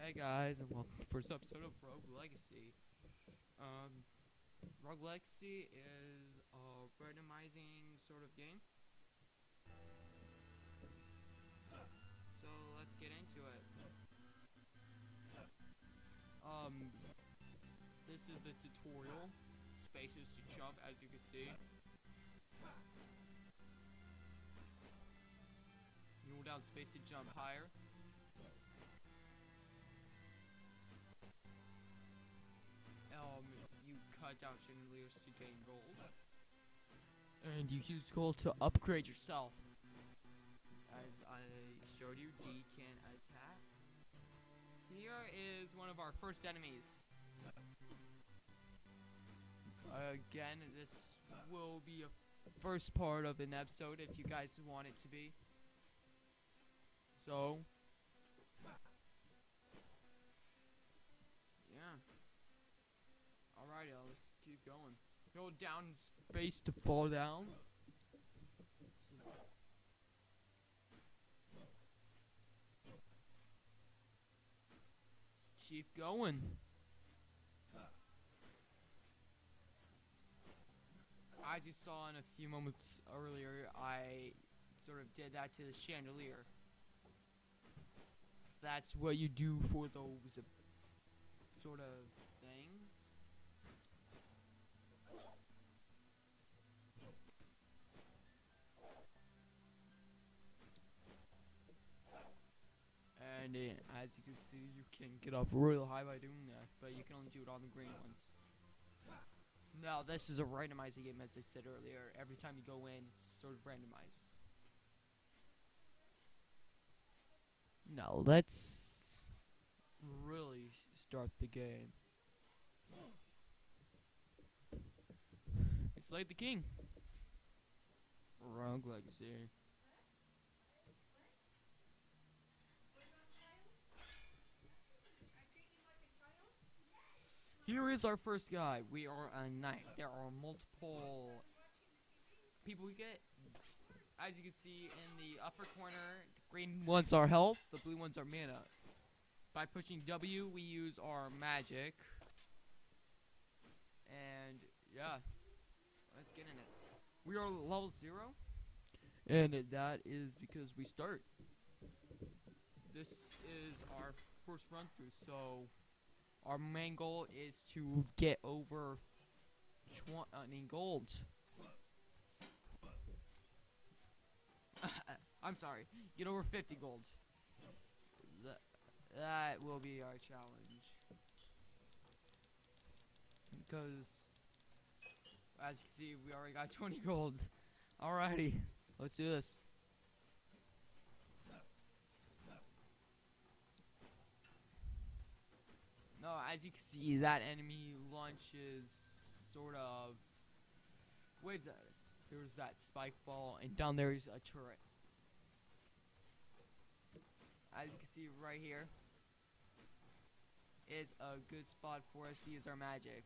Hey guys, and welcome to the first episode of Rogue Legacy. Um, Rogue Legacy is a randomizing sort of game. So let's get into it. Um, this is the tutorial. Spaces to jump, as you can see. You hold down space to jump higher. You cut down chandeliers to gain gold. And you use gold to upgrade yourself. As I showed you, D can attack. Here is one of our first enemies. Again, this will be a first part of an episode if you guys want it to be. So, yeah. Alright, let's keep going. Hold down space to fall down. Keep going. As you saw in a few moments earlier, I sort of did that to the chandelier. That's what you do for those sort of things. And as you can see, you can get up real high by doing that, but you can only do it on the green ones. Now, this is a randomizing game, as I said earlier. Every time you go in, it's sort of randomized. Now, let's really start the game. It's like the king. Rogue Legacy. Here is our first guy. We are a knight. There are multiple people we get. As you can see in the upper corner, the green ones are health, the blue ones are mana. By pushing W, we use our magic. And yeah, let's get in it. We are level 0. And that is because we start. This is our first run through, so our main goal is to get over 20 gold. I'm sorry, get over 50 gold. That will be our challenge. Because, as you can see, we already got 20 gold. Alrighty, let's do this. No, as you can see, that enemy launches sort of waves at us. There's that spike ball, and down there is a turret. As you can see right here, is a good spot for us to use our magic.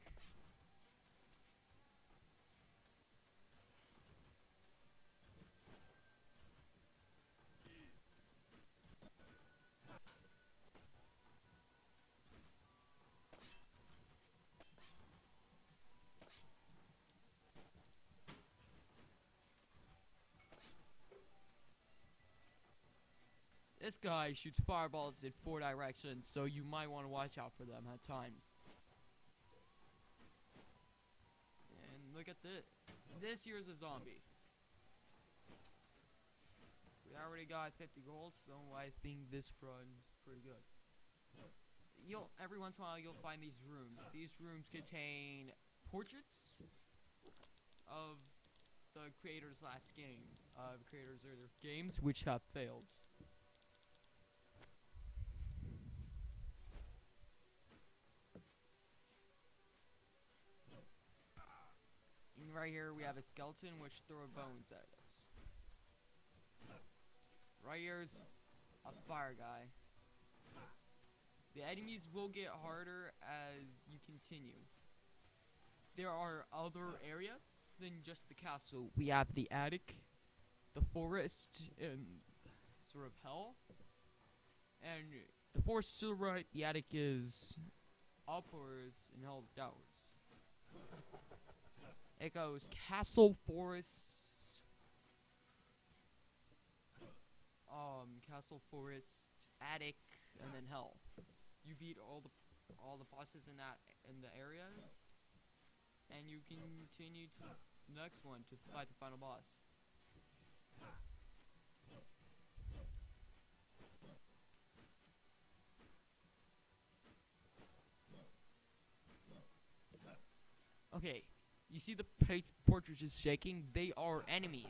This guy shoots fireballs in 4 directions, so you might want to watch out for them at times. And look at this. This here's a zombie. We already got 50 gold, so I think this run's pretty good. Every once in a while you'll find these rooms. These rooms contain portraits of the creators' last game, creators of their games which have failed. And right here we have a skeleton which throws bones at us. Right here's a fire guy. The enemies will get harder as you continue. There are other areas than just the castle. We have the attic, the forest, and sort of hell, and The forest is to the right. The attic is upwards in Hell's Towers. It goes castle, forest, castle, forest, attic, and then hell. You beat all the bosses in the areas, and you can continue to the next one to fight the final boss. Okay, you see the portrait is shaking? They are enemies.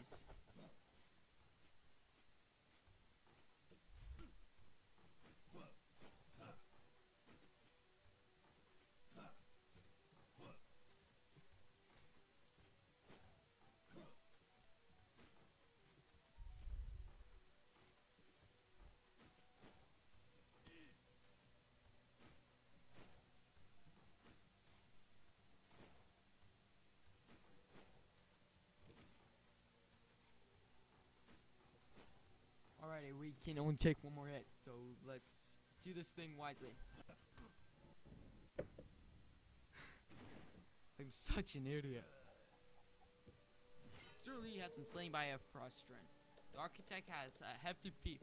Alrighty, we can only take one more hit, so let's do this thing wisely. I'm such an idiot. Sir Lee has been slain by a frustrant. The architect has a hefty fee.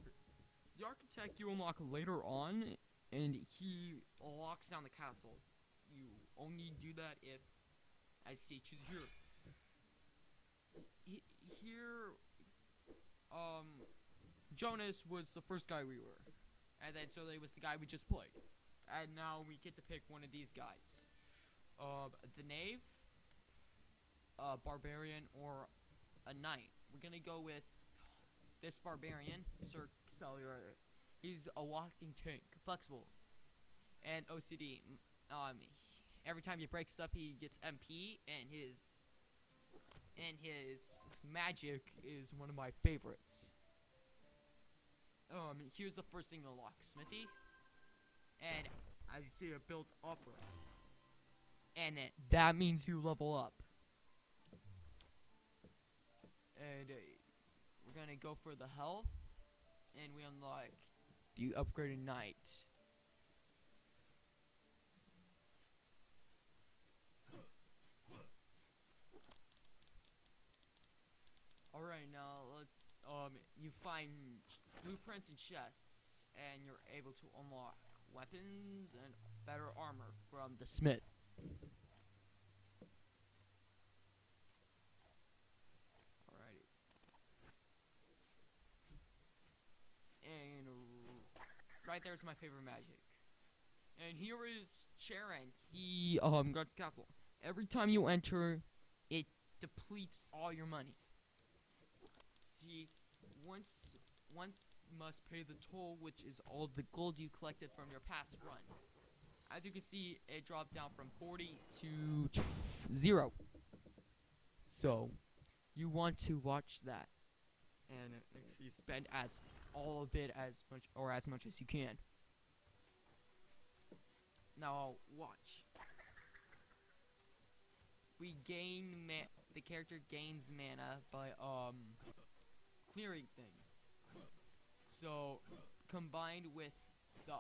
The architect you unlock later on, and he locks down the castle. You only do that if I say choose here. Here, Jonas was the first guy we were, and then Sully was the guy we just played, and now we get to pick one of these guys. The knave, barbarian, or a knight. We're gonna go with this barbarian, Sir Cellular. He's a walking tank, flexible, and OCD. Every time he breaks up, he gets MP, and his magic is one of my favorites. Here's the first thing to unlock, Smithy, and I see it built upward, and that means you level up. And we're gonna go for the health, and we unlock the upgraded knight. Alright, now let's you find blueprints and chests, and you're able to unlock weapons and better armor from the smith. Alrighty. And right there's my favorite magic. And here is Charon. He guards the castle. Every time you enter, it depletes all your money. See, once must pay the toll, which is all the gold you collected from your past run. As you can see, it dropped down from 40 to 0. So, you want to watch that, and you spend all of it as much as you can. Now watch. We gain the character gains mana by clearing things. So combined with the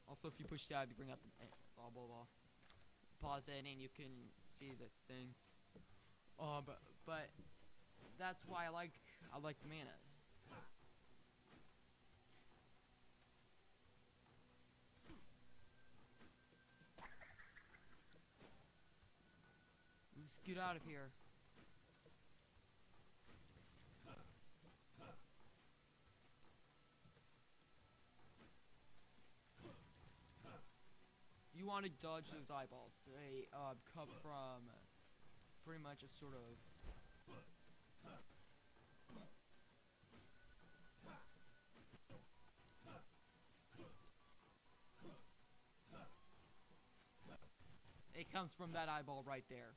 also if you push tab you bring up the blah blah blah. Pause it and you can see the thing. But that's why I like the mana. Let's get out of here. You want to dodge those eyeballs. They come from pretty much a sort of it comes from that eyeball right there.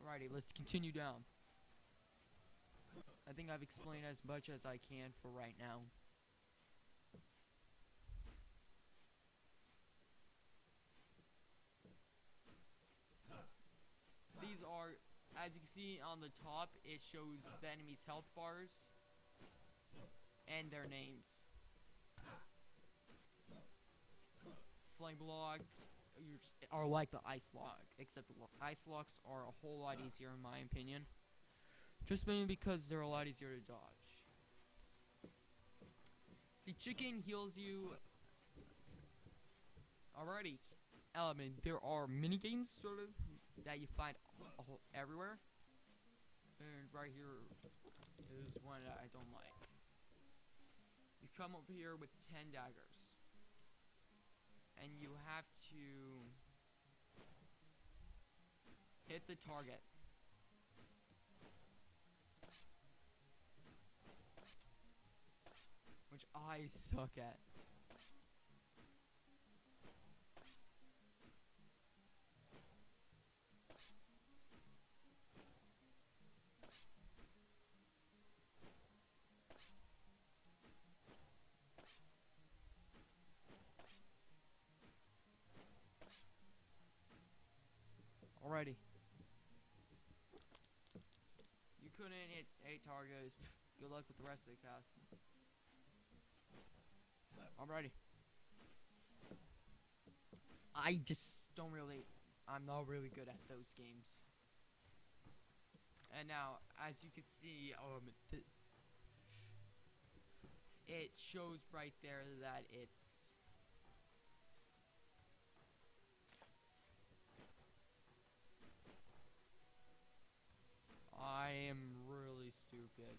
Alrighty, let's continue down. I think I've explained as much as I can for right now. as you can see on the top, it shows the enemy's health bars and their names. Flame block are like the ice lock, except the ice locks are a whole lot easier in my opinion. Just mainly because they're a lot easier to dodge. The chicken heals you. Alrighty. There are mini games sort of that you find everywhere. And right here is one that I don't like. You come up here with 10 daggers. And you have to hit the target. Which I suck at. Alrighty. You couldn't hit 8 targets. Good luck with the rest of the cast. Alrighty. I'm not really good at those games. And now, as you can see, it shows right there that it's I am really stupid.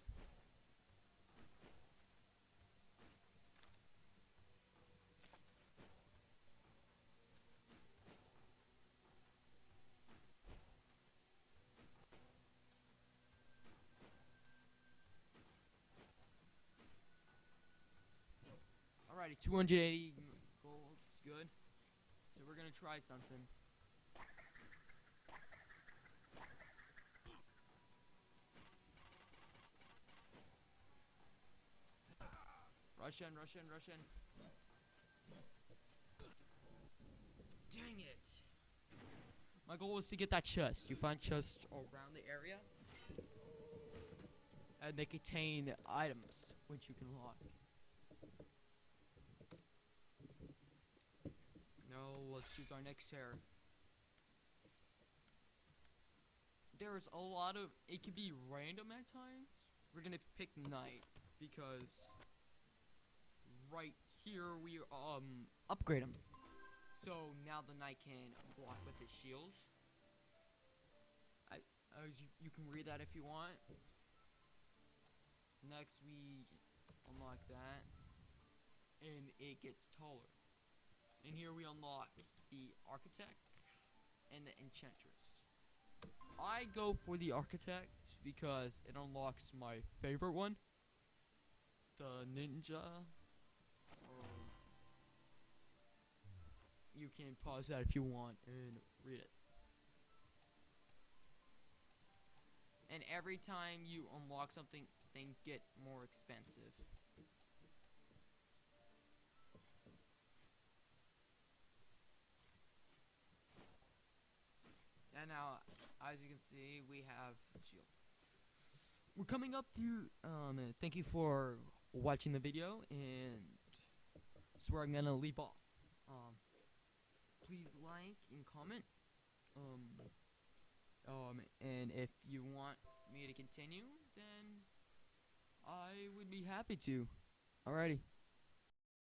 Alrighty, 280 gold is good. So we're gonna try something. Rush in, rush in, rush in. Dang it. My goal was to get that chest. You find chests around the area. And they contain items, which you can lock. Now, let's choose our next terror. There's a lot of... It can be random at times. We're gonna pick night, because... right here we upgrade him. So now the knight can block with his shields. You can read that if you want. Next we unlock that, and it gets taller. And here we unlock the architect and the enchantress. I go for the architect because it unlocks my favorite one, the ninja. You can pause that if you want and read it. And every time you unlock something, things get more expensive. And now, as you can see, we have shield. We're coming up to, thank you for watching the video, and this is where I'm gonna leave off. Please like and comment. And if you want me to continue, then I would be happy to. Alrighty.